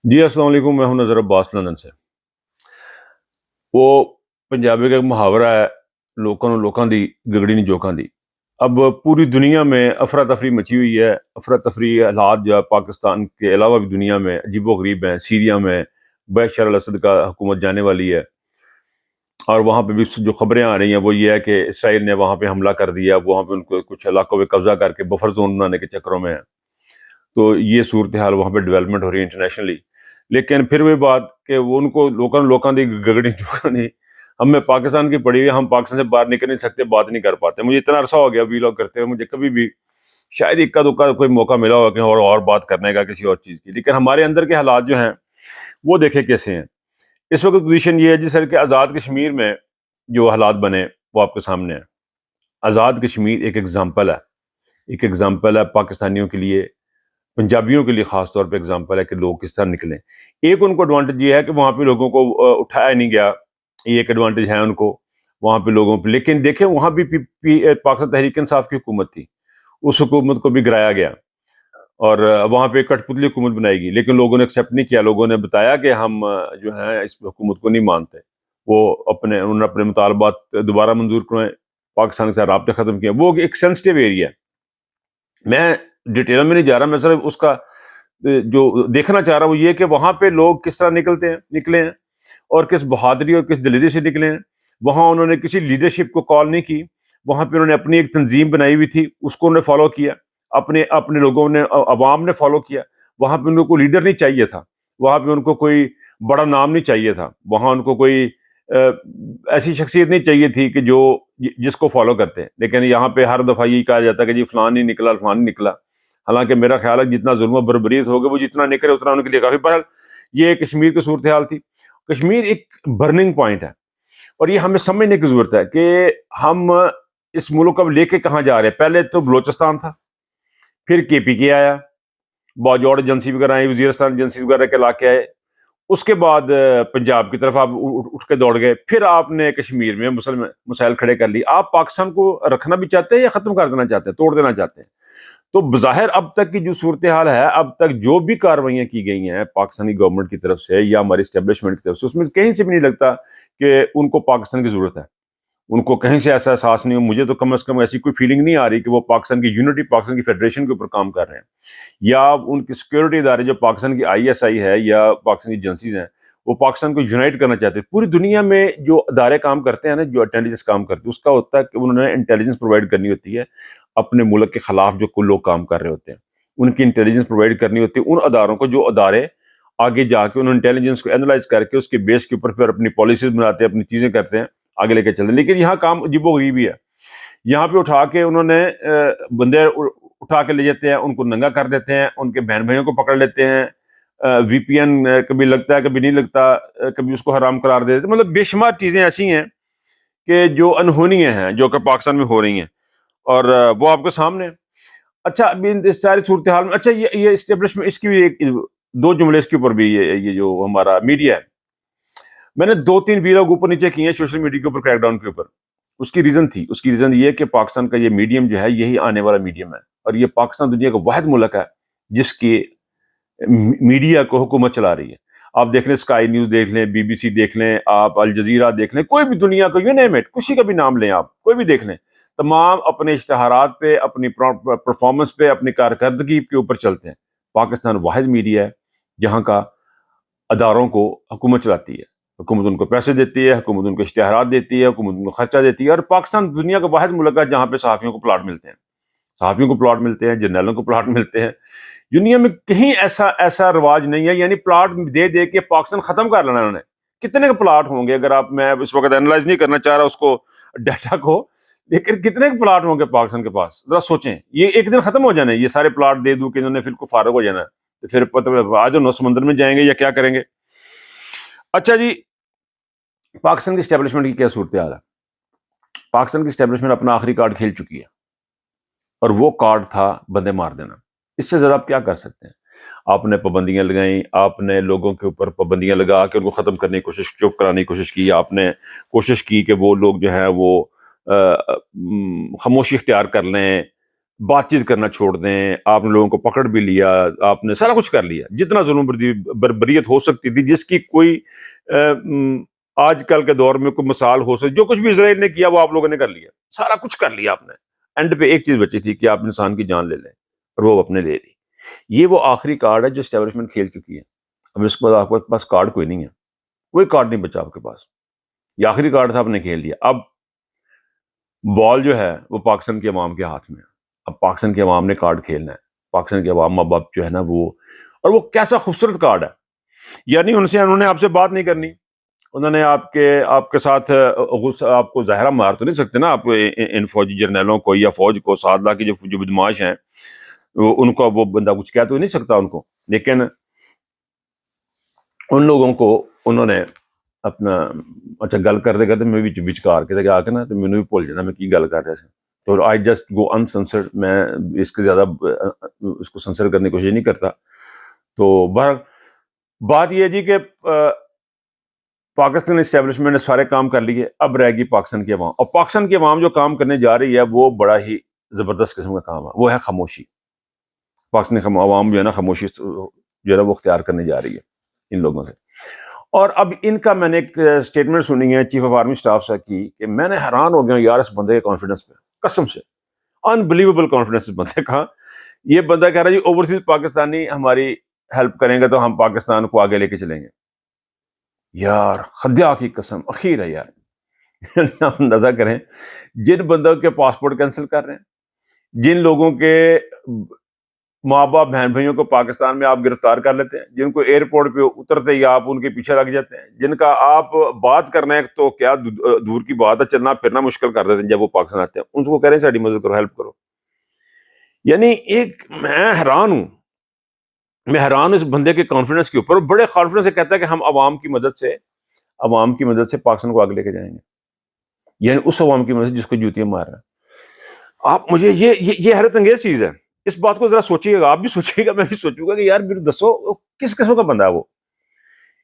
جی अस्सलाम वालेकुम। मैं हूं नज़र अब्बास लंदन से। वो पंजाबी का एक मुहावरा है, लोगों ਨੂੰ ਲੋਕਾਂ ਦੀ ਗਗੜੀ ਨਹੀਂ ਜੋਕਾਂ ਦੀ। अब पूरी दुनिया में अफरा तफरी मची हुई है। अफरा तफरी हालात जो है पाकिस्तान के अलावा भी दुनिया में अजीबो गरीब हैं। सीरिया में बशर अल असद का हुकूमत जाने वाली है और वहाँ पे भी जो खबरें आ रही हैं वो ये है कि इसराइल ने वहाँ पे हमला कर दिया, वहाँ पे उनको कुछ इलाकों पे कब्जा करके बफर जोन बनाने के चक्करों में है। तो ये सूरत हाल वहाँ पे डेवलपमेंट हो रही है इंटरनेशनली। लेकिन फिर वही बात कि वो उनको लोगों दी गगड़ी चुकानी हमें पाकिस्तान की पड़ी हुई, हम पाकिस्तान से बाहर निकल नहीं सकते, बात नहीं कर पाते। मुझे इतना अरसा हो गया वीलॉग करते हुए, मुझे कभी भी शायद इक्का दुक्का कोई मौका मिला होगा कि और बात करने का किसी और चीज़ की। लेकिन हमारे अंदर के हालात जो हैं वो देखे कैसे हैं। इस वक्त पोजीशन ये है जिस तरह के आज़ाद कश्मीर में जो हालात बने वो आपके सामने है। आज़ाद कश्मीर एक एग्जाम्पल है, एक एग्जाम्पल है पाकिस्तानियों के लिए, पंजाबियों के लिए ख़ास तौर पे एग्जाम्पल है कि लोग किस तरह निकलें। एक उनको एडवांटेज ये है कि वहाँ पे लोगों को उठाया नहीं गया, ये एक एडवांटेज है उनको वहाँ पे लोगों पे। लेकिन देखें वहाँ भी पाकिस्तान तहरीक इंसाफ की हुकूमत थी, उस हुकूमत को भी गिराया गया और वहाँ पे कठपुतली हुकूमत बनाएगी, लेकिन लोगों ने एक्सेप्ट नहीं किया। लोगों ने बताया कि हम जो है इस हुकूमत को नहीं मानते। वो उन्होंने अपने मुतालबात दोबारा मंजूर करवाएं, पाकिस्तान के साथ राब्ते ख़त्म किए। वो एक सेंसिटिव एरिया है, मैं डिटेल में नहीं जा रहा, मैं सिर्फ उसका जो देखना चाह रहा हूँ ये कि वहाँ पे लोग किस तरह निकले हैं और किस बहादुरी और किस दिलेरी से निकले हैं। वहाँ उन्होंने किसी लीडरशिप को कॉल नहीं की, वहाँ पे उन्होंने अपनी एक तंजीम बनाई हुई थी, उसको उन्होंने फॉलो किया, अपने अपने लोगों ने अवाम ने फॉलो किया। वहाँ पे उनको कोई लीडर नहीं चाहिए था, वहाँ पे उनको कोई बड़ा नाम नहीं चाहिए था, वहाँ उनको कोई ऐसी शख्सियत नहीं चाहिए थी कि जो जिसको फॉलो करते हैं। लेकिन यहाँ पे हर दफ़ा यही कहा जाता है कि जी फलान नहीं निकला, फलान नहीं निकला। हालांकि मेरा ख्याल है जितना जुल्म बर्बरीत हो गया वो जितना निकले उतना उनके लिए काफ़ी। बहरहाल ये कश्मीर की सूरत हाल थी। कश्मीर एक बर्निंग पॉइंट है और ये हमें समझने की ज़रूरत है कि हम इस मुल्क को लेके कहाँ जा रहे हैं। पहले तो बलोचिस्तान था, फिर KPK आया, बाजौड़ एजेंसी वगैरह आई, वजीरस्तान एजेंसी वगैरह के इलाके आए। उसके बाद पंजाब की तरफ आप उठ के दौड़ गए, फिर आपने कश्मीर में मसाइल खड़े कर लिए। आप पाकिस्तान को रखना भी चाहते हैं या ख़त्म कर देना चाहते हैं, तोड़ देना चाहते हैं? तो बज़ाहिर अब तक की जो सूरत हाल है, अब तक जो भी कार्रवाइयाँ की गई हैं पाकिस्तानी गवर्नमेंट की तरफ से या हमारी इस्टेब्लिशमेंट की तरफ से, उसमें कहीं से भी नहीं लगता कि उनको पाकिस्तान की ज़रूरत है। उनको कहीं से ऐसा एहसास नहीं हो, मुझे तो कम से कम ऐसी कोई फीलिंग नहीं आ रही कि वो पाकिस्तान की यूनिटी, पाकिस्तान की फेडरेशन के ऊपर काम कर रहे हैं, या उनकी सिक्योरिटी इदारे जो पाकिस्तान की ISI है या पाकिस्तान की एजेंसीज हैं वो पाकिस्तान को यूनाइट करना चाहते हैं। पूरी दुनिया में जो अदारे काम करते हैं ना, जो इंटेलिजेंस काम करते हैं, उसका होता है कि उन्होंने इंटेलिजेंस प्रोवाइड करनी होती है अपने मुल्क के खिलाफ जो कुछ लोग काम कर रहे होते हैं, उनकी इंटेलिजेंस प्रोवाइड करनी होती है उन अदारों को, जो अदारे आगे जाके उन इंटेलिजेंस को एनालाइज करके उसके बेस के ऊपर फिर अपनी पॉलिसीज बनाते हैं, अपनी चीज़ें करते हैं, आगे लेके चलते हैं। लेकिन यहाँ काम अजीबो गरीब है। यहाँ पे उठा के उन्होंने बंदे उठा के ले जाते हैं, उनको नंगा कर देते हैं, उनके बहन भाइयों को पकड़ लेते हैं, VPN कभी लगता है कभी नहीं लगता, कभी उसको हराम करार दे देते। मतलब बेशुमार चीज़ें ऐसी हैं कि जो अनहोनियाँ हैं जो कि पाकिस्तान में हो रही हैं और वो आपके सामने है। अच्छा, अभी इस सारी सूरत हाल में, अच्छा ये इस्टेब्लिशमेंट, इसकी भी एक दो जुमले इसके ऊपर भी, ये जो हमारा मीडिया है, मैंने 2-3 वीडियो ऊपर नीचे किए हैं सोशल मीडिया के ऊपर क्रैकडाउन के ऊपर। उसकी रीज़न ये है कि पाकिस्तान का ये मीडियम जो है यही आने वाला मीडियम है और ये पाकिस्तान दुनिया का वाहिद मुल्क है जिसकी मीडिया को हुकूमत चला रही है। आप देख लें, स्काई न्यूज़ देख लें, BBC देख लें, आप अल जजीरा देख लें, कोई भी दुनिया का, यू नेम इट, किसी का भी नाम लें, आप कोई भी देख लें, तमाम अपने इश्तहारात पे, अपनी परफॉर्मेंस पे, अपनी कारकर्दगी के ऊपर चलते हैं। पाकिस्तान वाहिद मीडिया है जहाँ का अदारों को हुकूमत चलाती है, हुकूमत उनको पैसे देती है, हुकूमत उनको इश्तहारात देती है, हुकूमत उनको खर्चा देती है। और पाकिस्तान दुनिया का वाहिद मुल्क है जहाँ पे सहाफ़ियों को प्लाट मिलते हैं, सहाफ़ियों को प्लाट मिलते हैं, जर्नलों को प्लाट मिलते हैं। दुनिया में कहीं ऐसा ऐसा रिवाज नहीं है, यानी प्लाट दे दे के पाकिस्तान खत्म कर लेना उन्होंने। कितने के प्लाट होंगे, अगर आप, मैं इस वक्त एनालाइज नहीं करना चाह रहा उसको, डाटा को, लेकिन कितने के प्लाट होंगे पाकिस्तान के पास, जरा सोचें। ये एक दिन खत्म हो जाने, ये सारे प्लाट दे दूं कि इन्होंने फिर को फारग हो जाना है, तो फिर पता आज नौ समंदर में जाएंगे या क्या करेंगे। अच्छा जी, पाकिस्तान की स्टैब्लिशमेंट की क्या सूरत हाल है? पाकिस्तान की स्टैब्लिशमेंट अपना आखिरी कार्ड खेल चुकी है और वो कार्ड था बंदे मार देना। इससे ज़्यादा आप क्या कर सकते हैं? आपने पाबंदियां लगाई, आपने लोगों के ऊपर पाबंदियां लगा के उनको ख़त्म करने की कोशिश, चुप कराने की कोशिश की, आपने कोशिश की कि वो लोग जो है वो खामोशी इख्तियार कर लें, بات چیت کرنا چھوڑ دیں، آپ نے لوگوں کو پکڑ بھی لیا، آپ نے سارا کچھ کر لیا، جتنا ظلم بربریت ہو سکتی تھی، جس کی کوئی آج کل کے دور میں کوئی مثال ہو سکتی، جو کچھ بھی اسرائیل نے کیا وہ آپ لوگوں نے کر لیا، سارا کچھ کر لیا آپ نے۔ اینڈ پہ ایک چیز بچی تھی کہ آپ انسان کی جان لے لیں، اور وہ اپنے لے لی۔ یہ وہ آخری کارڈ ہے جو اسٹیبلشمنٹ کھیل چکی ہے۔ اب اس کے بعد آپ کے پاس کارڈ کوئی نہیں ہے، کوئی کارڈ نہیں بچا آپ کے پاس، یہ آخری کارڈ تھا، آپ نے کھیل لیا۔ اب بال جو ہے وہ پاکستان کے عوام کے ہاتھ میں ہے۔ اب پاکستان کے عوام نے کارڈ کھیلنا ہے، پاکستان کے عوام ماں باپ جو ہے نا وہ، اور وہ کیسا خوبصورت کارڈ ہے، یعنی انہوں نے آپ سے بات نہیں کرنی، انہوں نے آپ کے ساتھ غصہ، آپ کو ظاہرہ مار تو نہیں سکتے نا، آپ ان فوجی جرنیلوں کو یا فوج کو، سادلہ کی جو بدماش ہیں، ان کو وہ بندہ کچھ کہہ تو نہیں سکتا ان کو، لیکن ان لوگوں کو انہوں نے اپنا اچھا گل کرتے کرتے میں وچکار کے آ کے نا تو مینوں بھی بھول جانا میں کی گل کر رہا سی، تو آئی جسٹ گو انسنسرڈ، میں اس کے زیادہ اس کو سنسر کرنے کی کوشش نہیں کرتا۔ تو بہرحال بات یہ ہے جی کہ پاکستان اسٹیبلشمنٹ نے سارے کام کر لیے، اب رہ گی پاکستان کی عوام، اور پاکستان کی عوام جو کام کرنے جا رہی ہے وہ بڑا ہی زبردست قسم کا کام ہے، وہ ہے خاموشی۔ پاکستان کی عوام جو ہے نا خاموشی جو ہے نا وہ اختیار کرنے جا رہی ہے ان لوگوں سے۔ اور اب ان کا میں نے ایک اسٹیٹمنٹ سنی ہے چیف آف آرمی اسٹاف سے کی، کہ میں نے حیران ہو گیا یار اس بندے کے کانفیڈنس پہ، قسم سے انبلیویبل کانفیڈنس اس بندے کا۔ یہ بندہ کہہ رہا ہے جی اوورسیز پاکستانی ہماری ہیلپ کریں گے تو ہم پاکستان کو آگے لے کے چلیں گے۔ یار خدا کی قسم، اخیر ہے یار آپ اندازہ کریں جن بندوں کے پاسپورٹ کینسل کر رہے ہیں، جن لوگوں کے ماں باپ بہن بھائیوں کو پاکستان میں آپ گرفتار کر لیتے ہیں، جن کو ایئرپورٹ پہ اترتے ہی آپ ان کے پیچھے لگ جاتے ہیں، جن کا آپ بات کرنا ہے تو کیا دور کی بات ہے، چلنا پھرنا مشکل کر دیتے ہیں جب وہ پاکستان آتے ہیں، ان کو کہہ رہے ہیں ساری مدد کرو، ہیلپ کرو۔ یعنی ایک میں حیران ہوں، میں حیران ہوں اس بندے کے کانفیڈنس کے اوپر، بڑے کانفیڈنس سے کہتا ہے کہ ہم عوام کی مدد سے پاکستان کو آگے لے کے جائیں گے، یعنی اس عوام کی مدد سے جس کو جوتیاں مار رہا ہے۔ آپ مجھے یہ حیرت انگیز چیز ہے، اس بات کو ذرا سوچیے گا، آپ بھی سوچیے گا، میں بھی سوچوں گا کہ یار میرے دسو کس قسم کا بندہ ہے وہ۔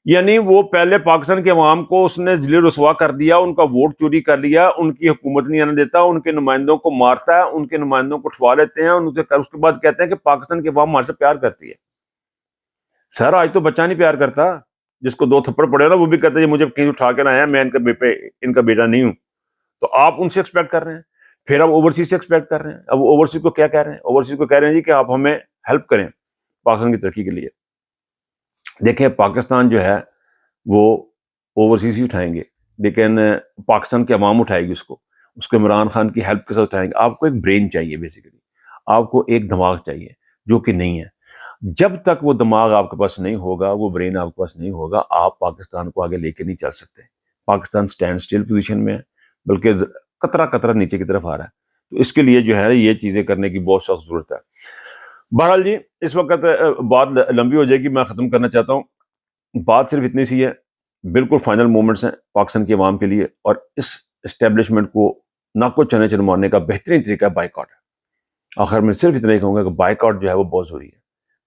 یعنی وہ پہلے پاکستان کے عوام کو اس نے ذلیل رسوا کر دیا، ان کا ووٹ چوری کر لیا، ان کی حکومت نہیں آنے دیتا، ان کے نمائندوں کو مارتا ہے، ان کے نمائندوں کو اٹھوا لیتے ہیں، اس کے بعد کہتے ہیں کہ پاکستان کی عوام ہمارے سے پیار کرتی ہے۔ سر آج تو بچہ نہیں پیار کرتا، جس کو 2 تھپڑ پڑے نا وہ بھی کہتا ہے مجھے کہیں اٹھا کے لایا، میں ان کا بیٹا نہیں ہوں۔ تو آپ ان سے ایکسپیکٹ کر رہے ہیں، پھر آپ اوورسیز سے ایکسپیکٹ کر رہے ہیں۔ اب اوورسیز کو کیا کہہ رہے ہیں؟ اوورسیز کو کہہ رہے ہیں جی کہ آپ ہمیں ہیلپ کریں پاکستان کی ترقی کے لیے۔ دیکھیں پاکستان جو ہے وہ اوورسیز ہی اٹھائیں گے، لیکن پاکستان کی عوام اٹھائے گی اس کو عمران خان کی ہیلپ کے ساتھ اٹھائیں گے۔ آپ کو ایک برین چاہیے، بیسیکلی آپ کو ایک دماغ چاہیے، جو کہ نہیں ہے۔ جب تک وہ دماغ آپ کے پاس نہیں ہوگا، وہ برین آپ کے پاس نہیں ہوگا، آپ پاکستان کو آگے لے کے نہیں چل سکتے۔ پاکستان سٹینڈ سٹل پوزیشن میں ہے، بلکہ قطرہ قطرہ نیچے کی طرف آ رہا ہے۔ تو اس کے لیے جو ہے یہ چیزیں کرنے کی بہت سخت ضرورت ہے۔ بہرحال جی اس وقت بات لمبی ہو جائے گی، میں ختم کرنا چاہتا ہوں۔ بات صرف اتنی سی ہے، بالکل فائنل مومنٹس ہیں پاکستان کی عوام کے لیے، اور اس اسٹیبلشمنٹ کو ناک کو چنے چن مارنے کا بہترین طریقہ ہے بائیکاٹ ہے۔ آخر میں صرف اتنا ہی کہوں گا کہ بائیکاٹ جو ہے وہ بہت ضروری ہے۔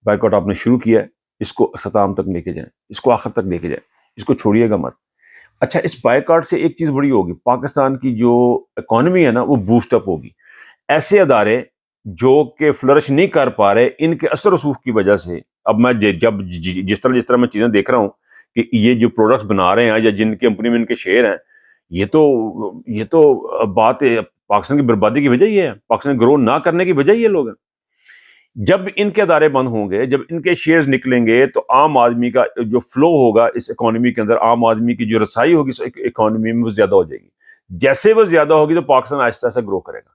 بائیکاٹ آپ نے شروع کیا ہے، اس کو اختتام تک لے کے جائیں، اس کو آخر تک لے کے جائیں، اس کو چھوڑیے گا مت۔ اچھا اس بائیکاٹ سے ایک چیز بڑی ہوگی، پاکستان کی جو اکانومی ہے نا وہ بوسٹ اپ ہوگی۔ ایسے ادارے جو کہ فلرش نہیں کر پا رہے، ان کے اثر رسوخ کی وجہ سے، اب میں جس طرح میں چیزیں دیکھ رہا ہوں کہ یہ جو پروڈکٹس بنا رہے ہیں یا جن کی کمپنی میں ان کے شیئر ہیں، یہ تو بات پاکستان کی بربادی کی وجہ یہ ہے، پاکستان گرو نہ کرنے کی وجہ یہ لوگ ہیں۔ جب ان کے ادارے بند ہوں گے، جب ان کے شیئرز نکلیں گے، تو عام آدمی کا جو فلو ہوگا اس اکانومی کے اندر، عام آدمی کی جو رسائی ہوگی اس اکانومی میں وہ زیادہ ہو جائے گی۔ جیسے وہ زیادہ ہوگی تو پاکستان آہستہ آہستہ گرو کرے گا۔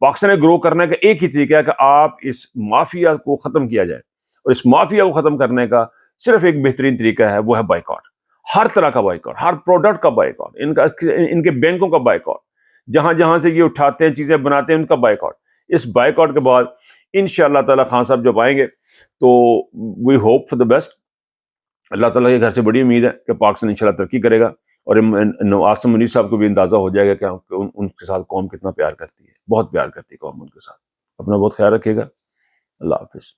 پاکستان میں گرو کرنے کا ایک ہی طریقہ ہے کہ آپ اس مافیا کو ختم کیا جائے، اور اس مافیا کو ختم کرنے کا صرف ایک بہترین طریقہ ہے، وہ ہے بائیکاٹ۔ ہر طرح کا بائیکاٹ، ہر پروڈکٹ کا بائیکاٹ، ان کے بینکوں کا بائیکاٹ، جہاں سے یہ اٹھاتے ہیں چیزیں بناتے ہیں ان کا بائیکاٹ۔ اس بائیکاٹ کے بعد انشاءاللہ تعالی خان صاحب جب آئیں گے تو we hope for the best. اللہ تعالیٰ کے گھر سے بڑی امید ہے کہ پاکستان انشاءاللہ ترقی کرے گا، اور آصم منیر صاحب کو بھی اندازہ ہو جائے گا کہ ان کے ساتھ قوم کتنا پیار کرتی ہے، بہت پیار کرتی ہے قوم ان کے ساتھ۔ اپنا بہت خیال رکھیے گا، اللہ حافظ۔